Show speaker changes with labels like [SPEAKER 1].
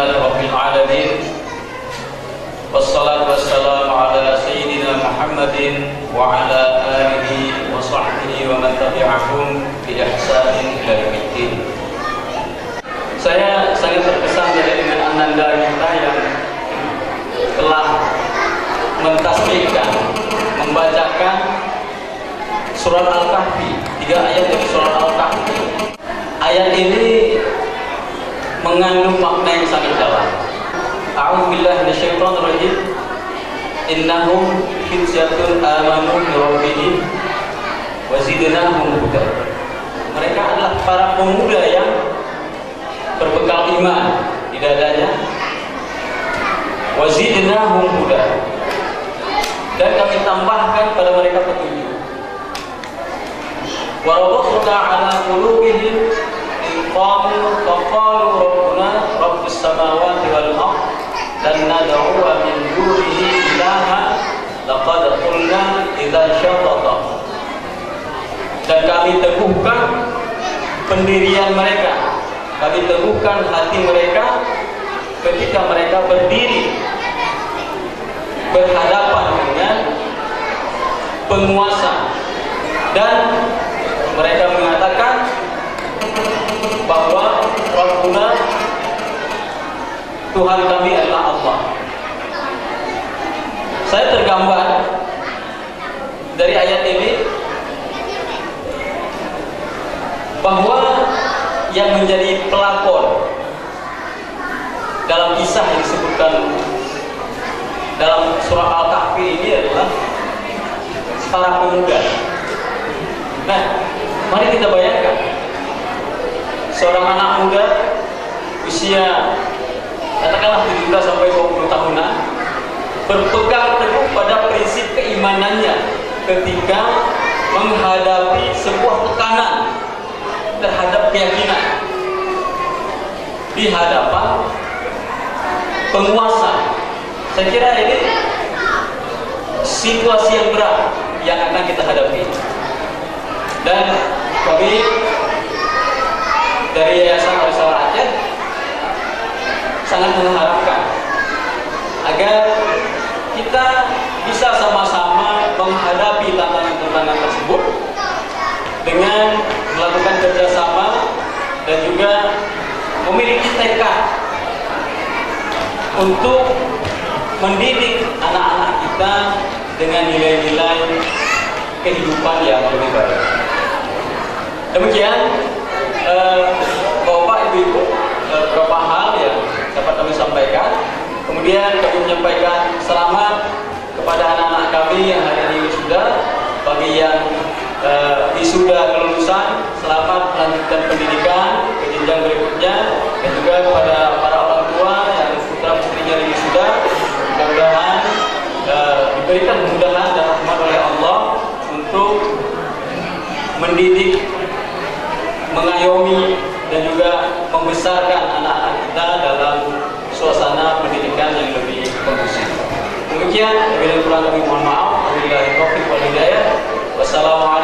[SPEAKER 1] Alhamdulillah Rabbil Alamin. Wassalatu wassalamu ala Sayyidina Muhammadin wa ala alihi wa sahbihi wa man tabi'ahum bi ihsanin ila yaumiddin. Saya sangat terkesan dengan ananda kita yang telah mentasbihkan, membacakan surat Al-Kahfi, 3 ayat dari surat Al-Kahfi. Ayat ini mengandung makna yang sangat dalam. A'udzubillahi minasyaitonir rajim. Innahum fityatun amanu bi rabbihim wa zidnahum huda. Mereka adalah para pemuda yang berbekal iman di dadanya. Wa zidnahum huda. Dan kami tambahkan pada mereka petunjuk. Wa rabbana 'ala qulubihim qalu faqalu rabbuna rabbus samawati wal ardh dan nad'u min dunihi ilaha laqad qulna idza syatata. Dan kami teguhkan pendirian mereka, kami teguhkan hati mereka ketika mereka berdiri berhadapan dengan penguasa, dan mereka mengatakan bahwa Rabbuna, Tuhan kami adalah Allah. Saya tergambar dari ayat ini bahwa yang menjadi pelakon dalam kisah yang disebutkan dalam surah Al-Kahfi ini adalah para pemuda. Nah, mari kita bayangkan seorang anak muda usia katakanlah 17 sampai 20 tahunan berpegang teguh pada prinsip keimanannya ketika menghadapi sebuah tekanan terhadap keyakinan di hadapan penguasa. Saya kira ini situasi yang berat yang akan kita hadapi, dan kami dari Yayasan Al-Rissalah Aceh sangat mengharapkan agar kita bisa sama-sama menghadapi tantangan-tantangan tersebut dengan melakukan kerjasama dan juga memiliki tekad untuk mendidik anak-anak kita dengan nilai-nilai kehidupan yang lebih baik. Demikian Bapak Ibu, beberapa hal yang dapat kami sampaikan. Kemudian kami menyampaikan selamat kepada anak-anak kami yang hari ini wisuda. Bagi yang wisuda kelulusan, selamat melanjutkan pendidikan ke jenjang berikutnya, dan juga kepada para orang tua yang putra putrinya wisuda, mudah-mudahan diberikan kemudahan dan rahmat oleh Allah untuk mendidik, mengayomi dan juga membesarkan anak-anak kita dalam suasana pendidikan yang lebih kondusif. Demikian, bila kurang kami mohon maaf. Wabillahi taufiq wal hidayah. Wassalamualaikum